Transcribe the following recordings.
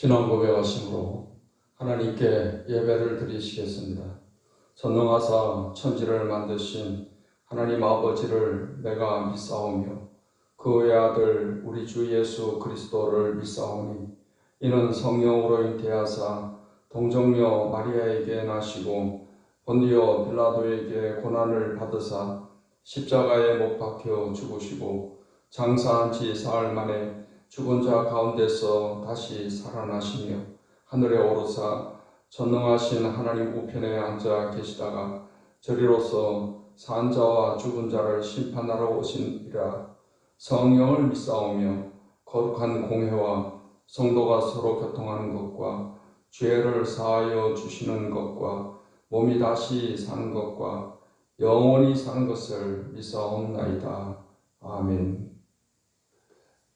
신앙 고백하심으로 하나님께 예배를 드리시겠습니다. 전능하사 천지를 만드신 하나님 아버지를 내가 믿사오며 그 외 아들 우리 주 예수 그리스도를 믿사오니 이는 성령으로 잉태하사 동정녀 마리아에게 나시고 본디오 빌라도에게 고난을 받으사 십자가에 못 박혀 죽으시고 장사한 지 사흘 만에 죽은 자 가운데서 다시 살아나시며 하늘에 오르사 전능하신 하나님 우편에 앉아 계시다가 저리로서 산 자와 죽은 자를 심판하러 오시니라. 성령을 믿사오며 거룩한 공회와 성도가 서로 교통하는 것과 죄를 사하여 주시는 것과 몸이 다시 사는 것과 영원히 사는 것을 믿사옵나이다. 아멘.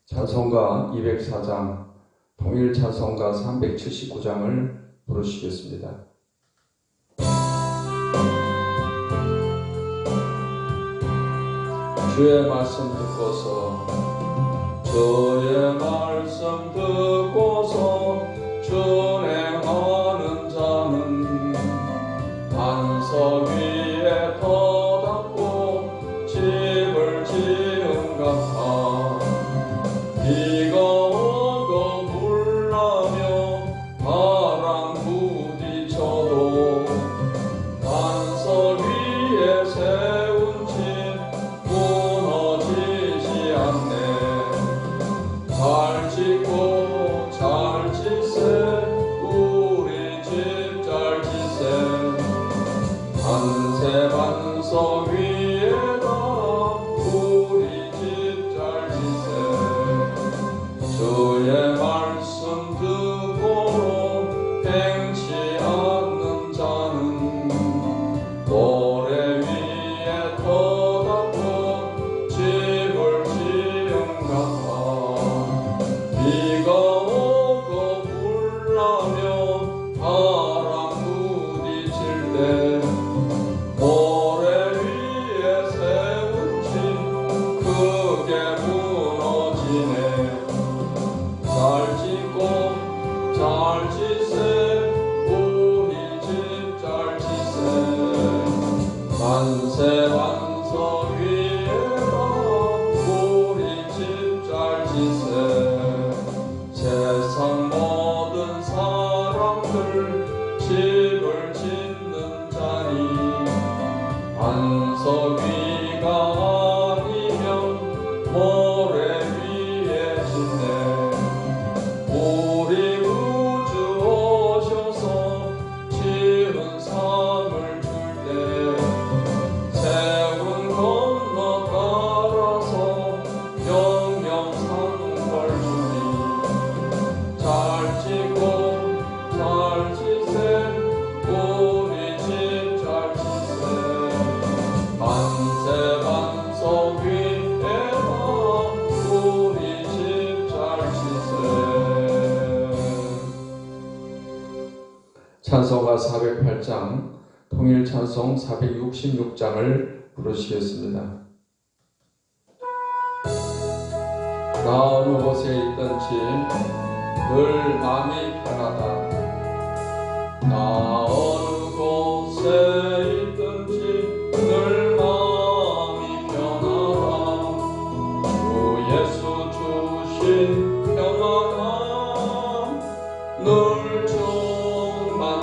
찬송가 204장, 통일 찬송가 379장을 부르시겠습니다. 주의 말씀 듣고서 주의 말씀 듣고서 준행하는 자는 반석 위에 터닫고 집을 지은 같아. 비가 오고 물 나며 바람 부딪혀도 반석 위에 세운 집 무너지지 않네. 잘 짓고 잘 짓세 우리 집 잘 짓세. 반세 반석 위에다 우리 집 잘 짓세. 주의 말씀 듣고로 행치 않는 자는 모래 위에 터닫고 집을 지은 같아. 비가 오고 물 나며 바람 부딪힐 때 모래 위에 세운 집 크게 무너지네. 잘 짓고 잘 짓세 우리 집 잘 짓세. 만세 반석 위에다 우리 집 잘 짓세. 세상 모든 사람들 집을 짓는 자니 반석 위가 아니면 모래 위에 짓네. 우리 구주 오셔서 지은 상을 줄 때 세운 건너 따라서 영영 사는 걸 주니. 잘 짓고 잘 짓세 우리 집 잘 짓세. 만세 반석 위에다 우리 집 잘 짓세. 찬송가 408장, 통일 찬송 466장을 부르시겠습니다. 나 어느 곳에 있든지 늘 마음이 편하다. 나 어느 곳에 있든지 늘 마음이 편하다. 주 예수 주신 평안함 늘 충만하도다.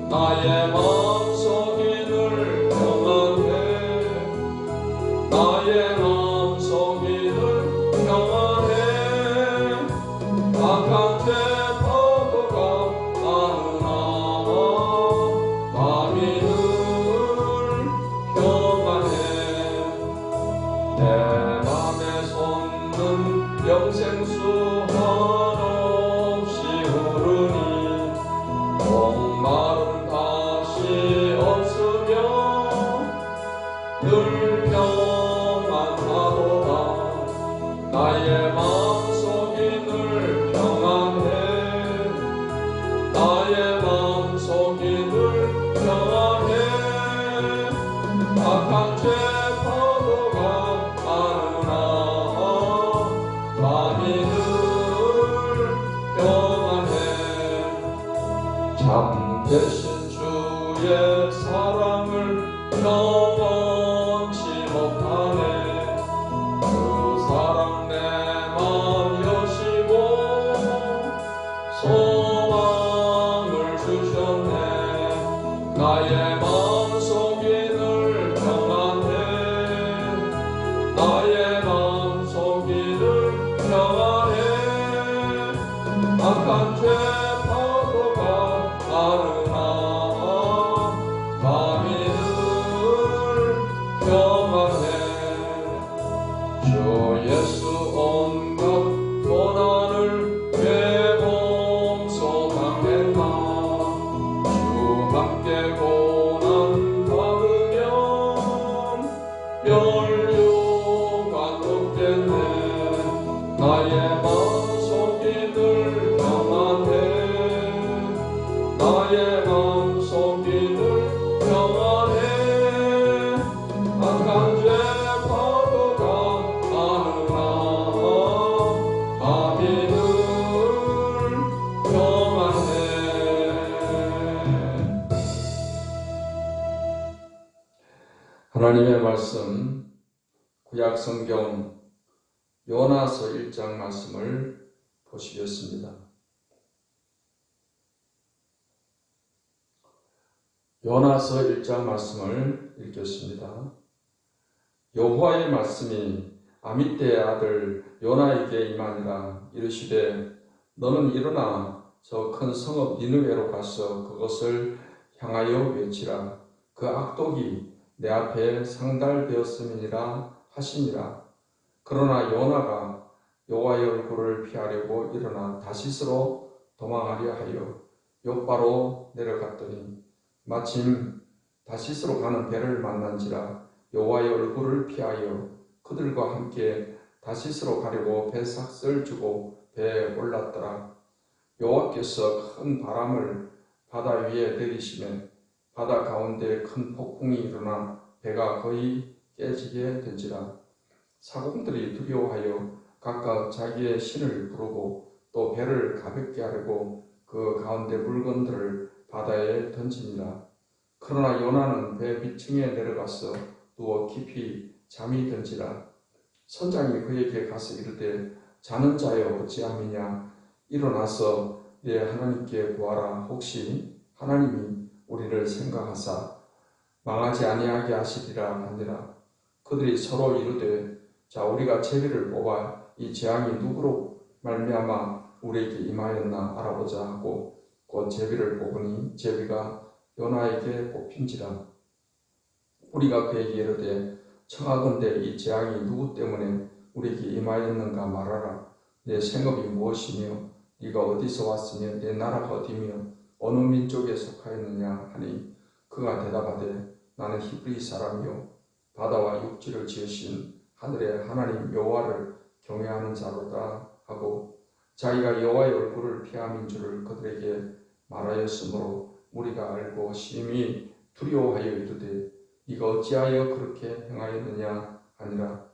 나의 마음속이 늘 평안해. 나의 마음속이 늘 평안해. 바깥에 파도가 나느나 마음이 늘 평안해. 내 맘에 솟는 영생수 한없이 흐르니 목마름 다시 없으며 늘 평안하도다. 나의 마음속이 늘 평안해. 참 되신 주의 사랑을 경험치 못하네. 그 사랑 내 맘 여시고 소망을 주셨네. 나의 마음속이 늘 평안해. 나의 마음속이 늘 평안해. 악한 죄 파도가 나르나 마음이 늘 평안해. 주 예수 온갖 고난을 왜 봉송하겠나. 주 함께 고난 받으면 멸류관 얻겠네. 나의 마음속이 늘 평안해. 나의 마음속이 늘 평안해. 악한 죄 파도가 나르나 마음이 늘 평안해. 하나님의 말씀, 구약 성경 요나서 1장 말씀을 보시겠습니다. 요나서 1장 말씀을 읽겠습니다. 여호와의 말씀이 아미떼의 아들 요나에게 임하니라. 이르시되 너는 일어나 저 큰 성읍 니느웨로 가서 그것을 향하여 외치라. 그 악독이 내 앞에 상달되었음이니라 하시니라. 그러나 요나가 여호와의 얼굴을 피하려고 일어나 다시스로 도망하려 하여 욥바로 내려갔더니 마침 다시스로 가는 배를 만난지라. 여호와의 얼굴을 피하여 그들과 함께 다시스로 가려고 배삭을 주고 배에 올랐더라. 여호와께서 큰 바람을 바다 위에 내리시매 바다 가운데 큰 폭풍이 일어나 배가 거의 깨지게 된지라. 사공들이 두려워하여 각각 자기의 신을 부르고 또 배를 가볍게 하려고 그 가운데 물건들을 바다에 던지니라. 그러나 요나는 배 밑층에 내려가서 누워 깊이 잠이 든지라. 선장이 그에게 가서 이르되 자는 자여 어찌함이냐. 일어나서 내 하나님께 구하라. 혹시 하나님이 우리를 생각하사 망하지 아니하게 하시리라 하니라. 그들이 서로 이르되 자 우리가 제비를 뽑아 이 재앙이 누구로 말미암아 우리에게 임하였나 알아보자 하고 곧 제비를 뽑으니 제비가 요나에게 뽑힌지라. 우리가 그에게 이르되 청하건대 이 재앙이 누구 때문에 우리에게 임하였는가 말하라. 내 생업이 무엇이며 네가 어디서 왔으며 내 나라가 어디며 어느 민족에 속하였느냐 하니 그가 대답하되 나는 히브리 사람이요 바다와 육지를 지으신 하늘의 하나님 여호와를 경외하는 자로다 하고 자기가 여호와의 얼굴을 피함인 줄을 그들에게 말하였으므로 우리가 알고 심히 두려워하여 이르되 네가 어찌하여 그렇게 행하였느냐 하니라.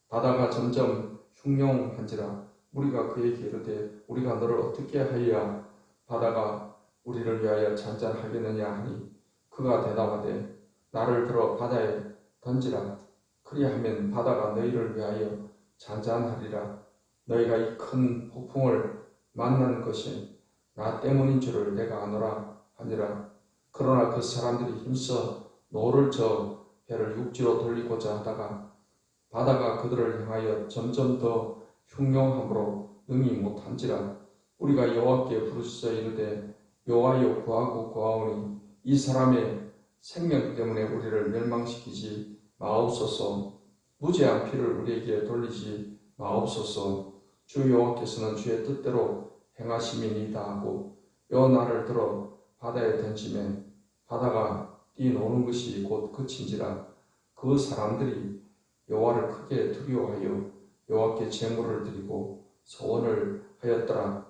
바다가 점점 흉룡한지라. 우리가 그에게 이르되 우리가 너를 어떻게 하여야 바다가 우리를 위하여 잔잔하겠느냐 하니 그가 대답하되 나를 들어 바다에 던지라. 그리하면 바다가 너희를 위하여 잔잔하리라. 너희가 이 큰 폭풍을 만난 것이 나 때문인 줄을 내가 아노라 하니라. 그러나 그 사람들이 힘써 노를 저 배를 육지로 돌리고자 하다가 바다가 그들을 향하여 점점 더 흉룡함으로 능히 못한지라. 우리가 여호와께 부르짖어 이르되 여호와여 구하고 구하오니 이 사람의 생명 때문에 우리를 멸망시키지 마옵소서. 무죄한 피를 우리에게 돌리지 마옵소서. 주 여호와께서는 주의 뜻대로 행하심이니이다 하고 요나를 들어 바다에 던지매 바다가 뛰노는 것이 곧 그친지라. 그 사람들이 여호와를 크게 두려워하여 여호와께 제물을 드리고 소원을 하였더라.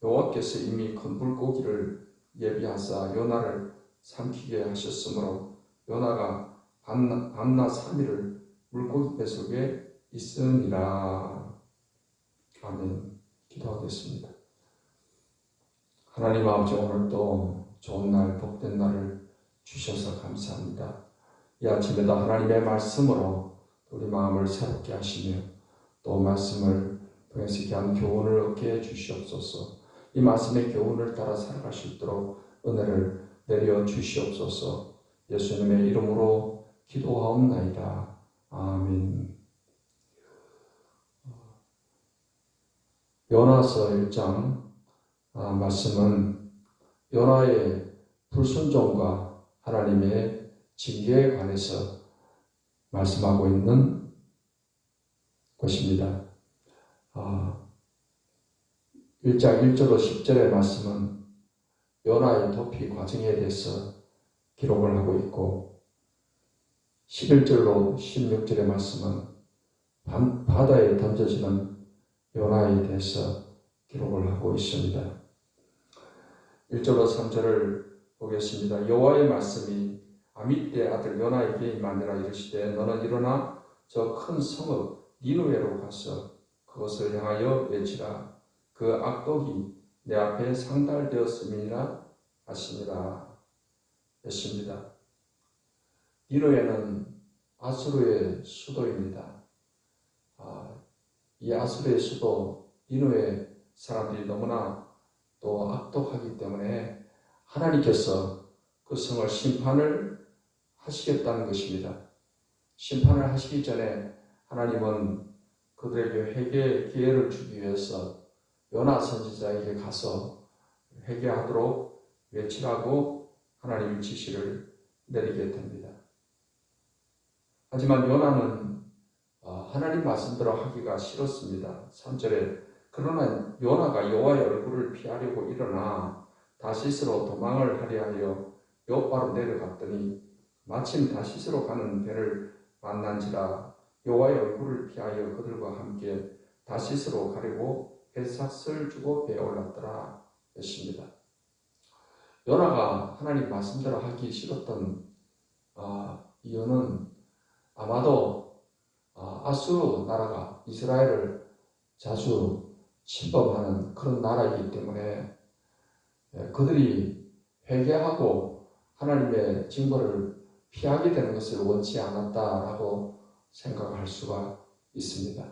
여호와께서 이미 큰 물고기를 예비하사 요나를 삼키게 하셨으므로 요나가 밤낮 3일을 물고기 뱃속에 있으니라. 아멘. 기도하겠습니다. 하나님 아버지, 오늘도 좋은 날, 복된 날을 주셔서 감사합니다. 이 아침에도 하나님의 말씀으로 우리 마음을 새롭게 하시며 또 말씀을 통해서 귀한 교훈을 얻게 해 주시옵소서. 이 말씀의 교훈을 따라 살아갈 수 있도록 은혜를 내려 주시옵소서. 예수님의 이름으로 기도하옵나이다. 아멘. 요나서 1장 말씀은 요나의 불순종과 하나님의 징계에 관해서 말씀하고 있는 것입니다. 1장 1절로 10절의 말씀은 요나의 도피 과정에 대해서 기록을 하고 있고 11절로 16절의 말씀은 바다에 던져지는 요나에 대해서 기록을 하고 있습니다. 1절로 3절을 보겠습니다. 여호와의 말씀이 아미떼 아들 요나에게 임하니라. 이르시되 너는 일어나 저 큰 성읍 니느웨로 가서 그것을 향하여 외치라. 그 악독이 내 앞에 상달되었음이니라 하시니라 했습니다. 니느웨는 아수르의 수도입니다. 이 아수르의 수도 니느웨 사람들이 너무나 또 악독하기 때문에 하나님께서 그 성을 심판을 하시겠다는 것입니다. 심판을 하시기 전에 하나님은 그들에게 회개의 기회를 주기 위해서 요나 선지자에게 가서 회개하도록 외치라고 하나님의 지시를 내리게 됩니다. 하지만 요나는 하나님 말씀대로 하기가 싫었습니다. 3절에 그러나 요나가 여호와의 얼굴을 피하려고 일어나 다시스로 도망을 하려 하여 요바로 내려갔더니 마침 다시스로 가는 배를 만난지라. 여호와의 얼굴을 피하여 그들과 함께 다시스로 가려고 뱃삭을 주고 배에 올랐더라 했습니다. 요나가 하나님 말씀대로 하기 싫었던 이유는 아마도 아수르 나라가 이스라엘을 자주 침범하는 그런 나라이기 때문에 그들이 회개하고 하나님의 징벌을 피하게 되는 것을 원치 않았다라고 생각할 수가 있습니다.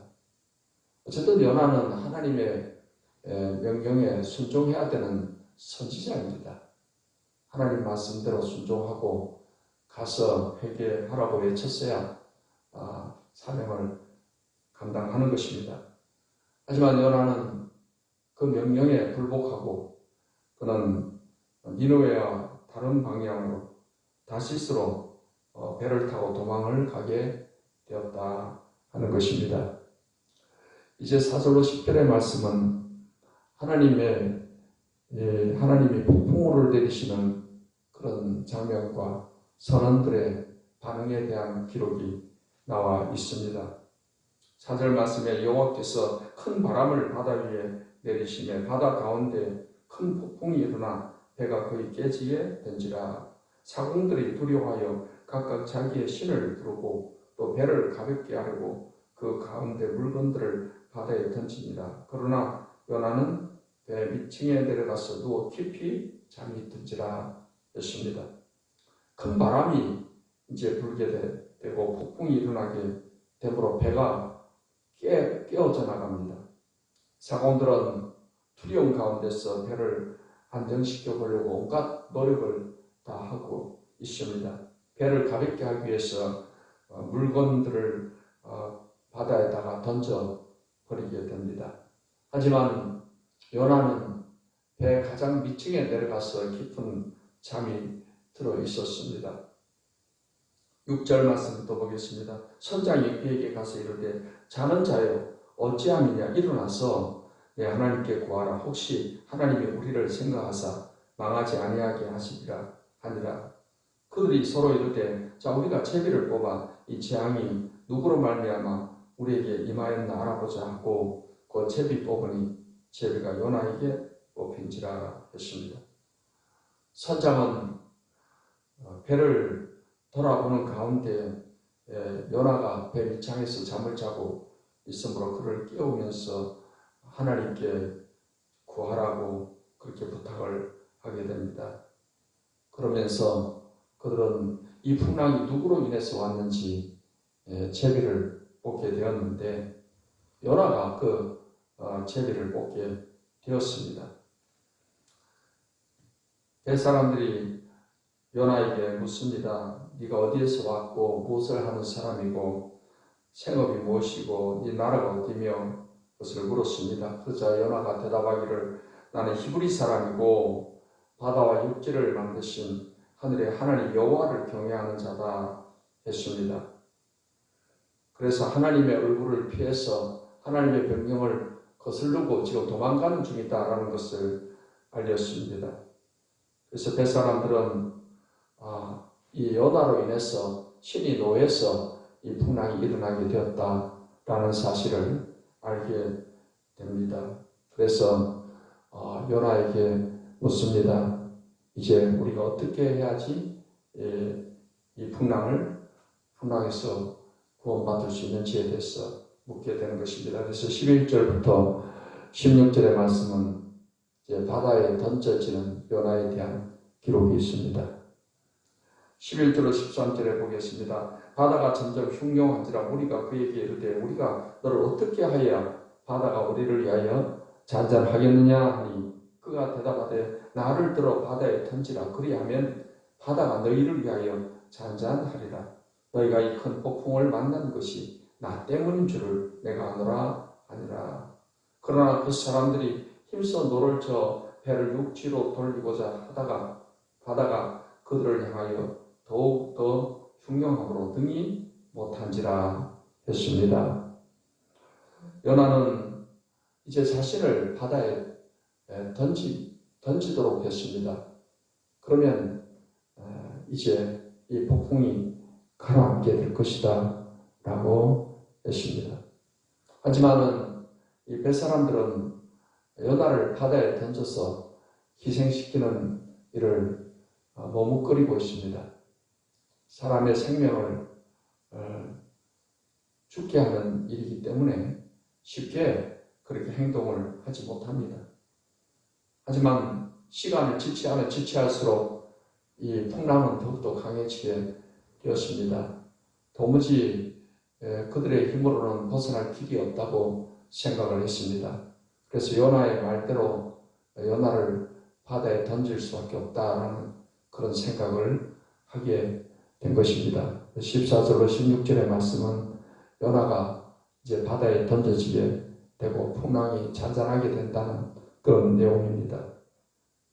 어쨌든 요나는 하나님의 명령에 순종해야 되는 선지자입니다. 하나님 말씀대로 순종하고 가서 회개하라고 외쳤어야 사명을 감당하는 것입니다. 하지만 요나는 그 명령에 불복하고 그는 니느웨와 다른 방향으로 다시스로 배를 타고 도망을 가게 되었다 하는 것입니다. 이제 4절로 10절의 말씀은 하나님이 폭풍우를 내리시는 그런 장면과 선원들의 반응에 대한 기록이 나와 있습니다. 4절 말씀에 여호와께서 큰 바람을 바다 위에 내리시며 바다 가운데 큰 폭풍이 일어나 배가 거의 깨지게 된지라. 사공들이 두려워하여 각각 자기의 신을 부르고 또 배를 가볍게 하려고 그 가운데 물건들을 바다에 던지니라. 그러나 요나는 배 밑층에 내려가서 누워 깊이 잠이 든지라 했습니다. 큰 바람이 이제 불게 되고 폭풍이 일어나게 되므로 배가 깨어져 나갑니다. 사공들은 두려움 가운데서 배를 안정시켜 보려고 온갖 노력을 다 하고 있습니다. 배를 가볍게 하기 위해서 물건들을 바다에다가 던져 버리게 됩니다. 하지만 요나는 배 가장 밑층에 내려가서 깊은 잠이 들어 있었습니다. 6절 말씀부터 보겠습니다. 선장이 그에게 가서 이르되 자는 자여 어찌함이냐 일어나서 내 하나님께 구하라. 혹시 하나님이 우리를 생각하사 망하지 아니하게 하시리라 하니라. 그들이 서로 이르되 자 우리가 제비를 뽑아 이 재앙이 누구로 말미암아 우리에게 임하였나 알아보자 하고 그 제비 뽑으니 제비가 요나에게 뽑힌지라 했습니다. 선장은 배를 돌아보는 가운데 요나가 배 밑창에서 잠을 자고 있으므로 그를 깨우면서 하나님께 구하라고 그렇게 부탁을 하게 됩니다. 그러면서 그들은 이 풍랑이 누구로 인해서 왔는지 제비를 뽑게 되었는데 요나가 그 제비를 뽑게 되었습니다. 뱃사람들이 요나에게 묻습니다. 네가 어디에서 왔고 무엇을 하는 사람이고 생업이 무엇이고 네 나라가 어디며 그것을 물었습니다. 그러자 요나가 대답하기를 나는 히브리 사람이고 바다와 육지를 만드신 하늘의 하나님 여호와를 경외하는 자다 했습니다. 그래서 하나님의 얼굴을 피해서 하나님의 명령을 거스르고 지금 도망가는 중이다라는 것을 알렸습니다. 그래서 뱃사람들은 이 요나로 인해서 신이 노해서 이 풍랑이 일어나게 되었다라는 사실을 알게 됩니다. 그래서 요나에게 묻습니다. 이제 우리가 어떻게 해야지 이 풍랑에서 구원받을 수 있는지에 대해서 묻게 되는 것입니다. 그래서 11절부터 16절의 말씀은 이제 바다에 던져지는 요나에 대한 기록이 있습니다. 11절로 13절에 보겠습니다. 바다가 점점 흉흉한지라 우리가 그에게 이르되 우리가 너를 어떻게 하여야 바다가 우리를 위하여 잔잔하겠느냐 하니 그가 대답하되 나를 들어 바다에 던지라. 그리하면 바다가 너희를 위하여 잔잔하리라. 너희가 이 큰 폭풍을 만난 것이 나 때문인 줄을 내가 아노라 하니라. 그러나 그 사람들이 힘써 노를 저 배를 육지로 돌리고자 하다가 바다가 그들을 향하여 더욱더 흉흉함으로 등이 못한지라 했습니다. 요나는 이제 자신을 바다에 던지도록 했습니다. 그러면 이제 이 폭풍이 가라앉게 될 것이다 라고 했습니다. 하지만은 이 뱃사람들은 요나를 바다에 던져서 희생시키는 일을 머뭇거리고 있습니다. 사람의 생명을 죽게 하는 일이기 때문에 쉽게 그렇게 행동을 하지 못합니다. 하지만 시간을 지체하면 지체할수록 이 풍랑은 더욱더 강해지게 되었습니다. 도무지 그들의 힘으로는 벗어날 길이 없다고 생각을 했습니다. 그래서 요나의 말대로 요나를 바다에 던질 수밖에 없다라는 그런 생각을 하게 된 것입니다. 14절로 16절의 말씀은 요나가 이제 바다에 던져지게 되고 풍랑이 잔잔하게 된다는 그런 내용입니다.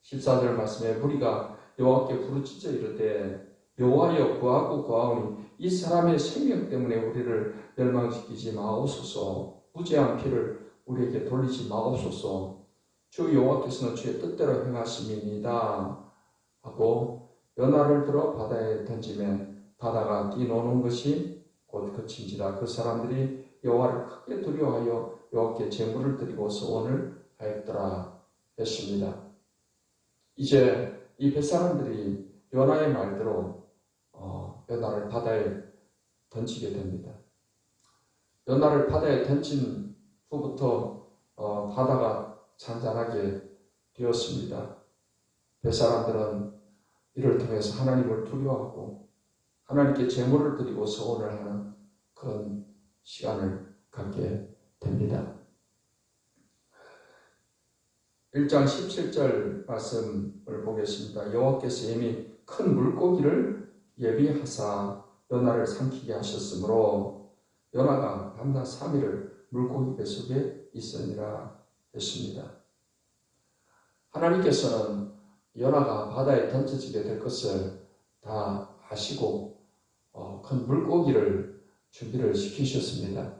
14절 말씀에 무리가 여호와께 부르짖어 이르되 여호와여 구하고 구하오니 이 사람의 생명 때문에 우리를 멸망시키지 마옵소서. 무죄한 피를 우리에게 돌리지 마옵소서. 주 여호와께서는 주의 뜻대로 행하심이니이다 하고 요나를 들어 바다에 던지매 바다가 뛰노는 것이 곧 그친지라. 그 사람들이 여호와를 크게 두려워하여 여호와께 제물을 드리고 소원을 하였더라 했습니다. 이제 이 뱃사람들이 요나의 말대로 요나를 바다에 던지게 됩니다. 요나를 바다에 던진 후부터 바다가 잔잔하게 되었습니다. 뱃사람들은 이를 통해서 하나님을 두려워하고 하나님께 제물을 드리고 소원을 하는 그런 시간을 갖게 됩니다. 1장 17절 말씀을 보겠습니다. 여호와께서 이미 큰 물고기를 예비하사 요나를 삼키게 하셨으므로 요나가 밤낮 3일을 물고기 뱃속에 있으니라 했습니다. 하나님께서는 요나가 바다에 던져지게 될 것을 다 아시고 큰 물고기를 준비를 시키셨습니다.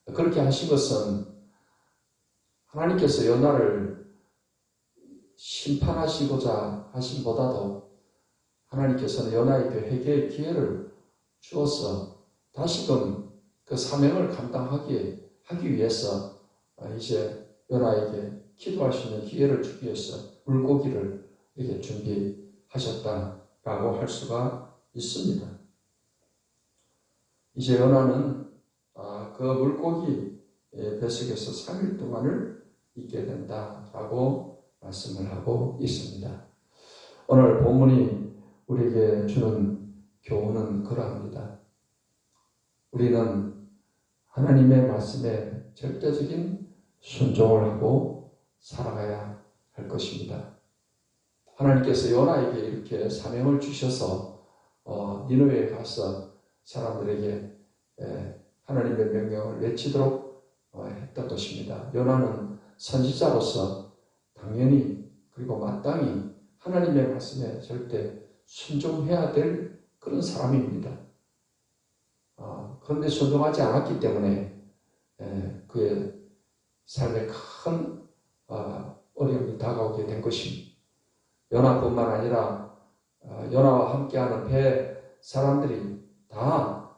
그렇게 하신 것은 하나님께서 요나를 심판하시고자 하심보다도 하나님께서는 요나에게 회개의 기회를 주어서 다시금 그 사명을 감당하기 위해서 이제 요나에게 기도할 수 있는 기회를 주기 위해서 물고기를 이렇게 준비하셨다라고 할 수가 있습니다. 이제 요나는 그 물고기 뱃속에서 3일 동안을 있게 된다라고 말씀을 하고 있습니다. 오늘 본문이 우리에게 주는 교훈은 그러합니다. 우리는 하나님의 말씀에 절대적인 순종을 하고 살아가야 할 것입니다. 하나님께서 요나에게 이렇게 사명을 주셔서 니느웨에 가서 사람들에게 하나님의 명령을 외치도록 했던 것입니다. 요나는 선지자로서 당연히 그리고 마땅히 하나님의 말씀에 절대 순종해야 될 그런 사람입니다. 그런데 순종하지 않았기 때문에 그의 삶에 큰 어려움이 다가오게 된 것입니다. 요나뿐만 아니라 요나와 함께하는 배 사람들이 다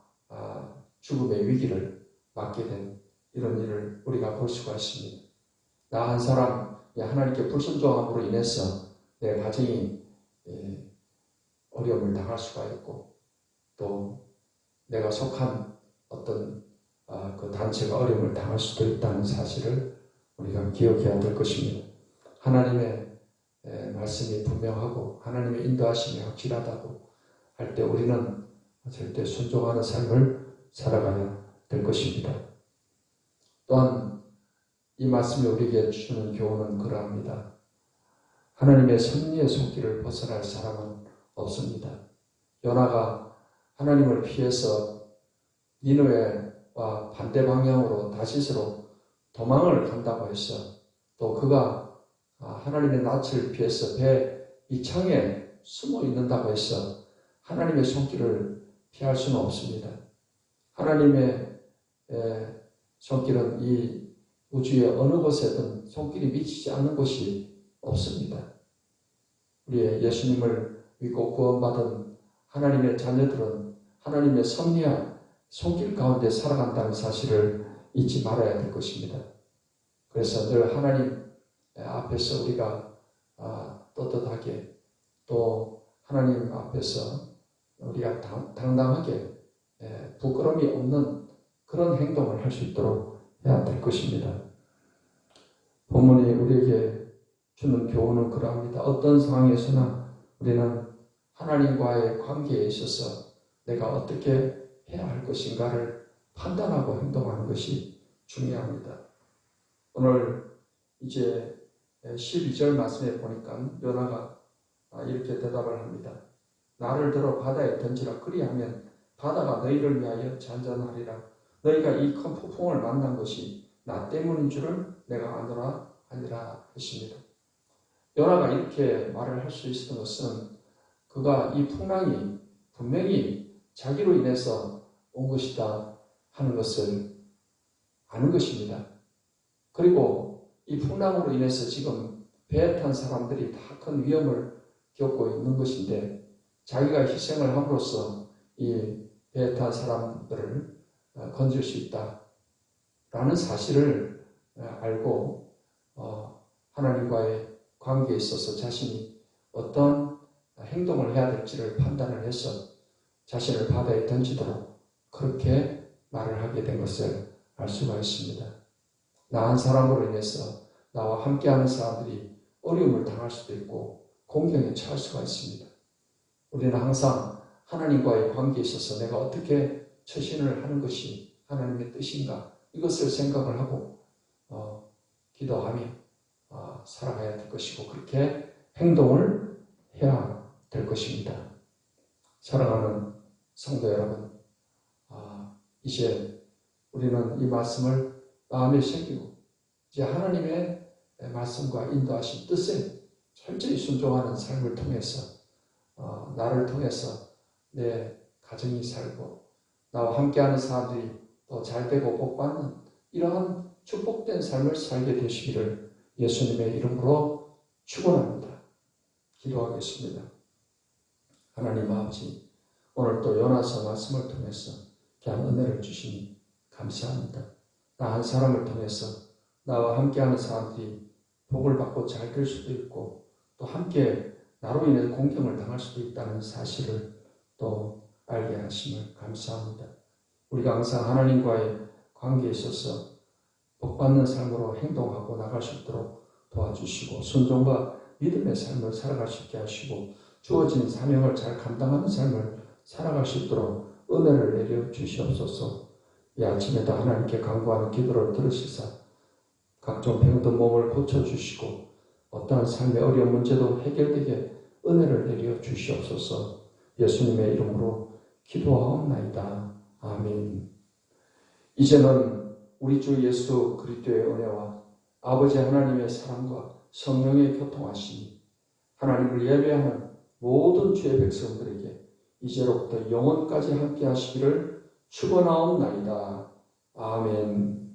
죽음의 위기를 맞게 된 이런 일을 우리가 볼 수가 있습니다. 나 한 사람이 하나님께 불순종함으로 인해서 내 가정이 어려움을 당할 수가 있고 또 내가 속한 어떤 그 단체가 어려움을 당할 수도 있다는 사실을 우리가 기억해야 될 것입니다. 하나님의 말씀이 분명하고 하나님의 인도하심이 확실하다고 할 때 우리는 절대 순종하는 삶을 살아가야 될 것입니다. 또한 이 말씀이 우리에게 주는 교훈은 그러합니다. 하나님의 섭리의 손길을 벗어날 사람은 없습니다. 요나가 하나님을 피해서 니느웨와 반대 방향으로 다시스로 도망을 간다고 해서 또 그가 하나님의 낯을 피해서 배 이창에 숨어 있는다고 해서 하나님의 손길을 피할 수는 없습니다. 하나님의 손길은 이 우주의 어느 곳에든 손길이 미치지 않는 곳이 없습니다. 우리의 예수님을 믿고 구원받은 하나님의 자녀들은 하나님의 섭리한 손길 가운데 살아간다는 사실을 잊지 말아야 될 것입니다. 그래서 늘 하나님 앞에서 우리가 떳떳하게 또 하나님 앞에서 우리가 당당하게 부끄러움이 없는 그런 행동을 할 수 있도록 해야 될 것입니다. 본문이 우리에게 주는 교훈은 그러합니다. 어떤 상황에서나 우리는 하나님과의 관계에 있어서 내가 어떻게 해야 할 것인가를 판단하고 행동하는 것이 중요합니다. 오늘 이제 12절 말씀에 보니까 요나가 이렇게 대답을 합니다. 나를 들어 바다에 던지라. 그리하면 바다가 너희를 위하여 잔잔하리라. 너희가 이 큰 폭풍을 만난 것이 나 때문인 줄을 내가 아노라 하니라 했습니다. 요나가 이렇게 말을 할 수 있었던 것은 그가 이 풍랑이 분명히 자기로 인해서 온 것이다 하는 것을 아는 것입니다. 그리고 이 풍랑으로 인해서 지금 배에 탄 사람들이 다 큰 위험을 겪고 있는 것인데 자기가 희생을 함으로써 이 배에 탄 사람들을 건질 수 있다라는 사실을 알고 하나님과의 관계에 있어서 자신이 어떤 행동을 해야 될지를 판단을 해서 자신을 바다에 던지도록 그렇게 말을 하게 된 것을 알 수가 있습니다. 나 한 사람으로 인해서 나와 함께하는 사람들이 어려움을 당할 수도 있고 공경에 처할 수가 있습니다. 우리는 항상 하나님과의 관계에 있어서 내가 어떻게 처신을 하는 것이 하나님의 뜻인가 이것을 생각을 하고 기도하며 살아가야 될 것이고 그렇게 행동을 해야 될 것입니다. 사랑하는 성도 여러분, 이제 우리는 이 말씀을 마음에 새기고 이제 하나님의 말씀과 인도하신 뜻에 철저히 순종하는 삶을 통해서 나를 통해서 내 가정이 살고 나와 함께하는 사람들이 더 잘되고 복받는 이러한 축복된 삶을 살게 되시기를 예수님의 이름으로 축원합니다. 기도하겠습니다. 하나님 아버지, 오늘 또 요나서 말씀을 통해서 귀한 은혜를 주시니 감사합니다. 나 한 사람을 통해서 나와 함께하는 사람들이 복을 받고 잘 될 수도 있고 또 함께 나로 인해 공경을 당할 수도 있다는 사실을 또 알게 하심을 감사합니다. 우리가 항상 하나님과의 관계에 있어서 복받는 삶으로 행동하고 나갈 수 있도록 도와주시고 순종과 믿음의 삶을 살아갈 수 있게 하시고 주어진 사명을 잘 감당하는 삶을 살아갈 수 있도록 은혜를 내려 주시옵소서. 이 아침에도 하나님께 간구하는 기도를 들으시사 각종 병든 몸을 고쳐주시고 어떠한 삶의 어려운 문제도 해결되게 은혜를 내려 주시옵소서. 예수님의 이름으로 기도하옵나이다. 아멘. 이제는 우리 주 예수 그리스도의 은혜와 아버지 하나님의 사랑과 성령의 교통하심이 하나님을 예배하는 모든 주의 백성들에게 이제로부터 영원까지 함께 하시기를 축원하옵나이다. 아멘.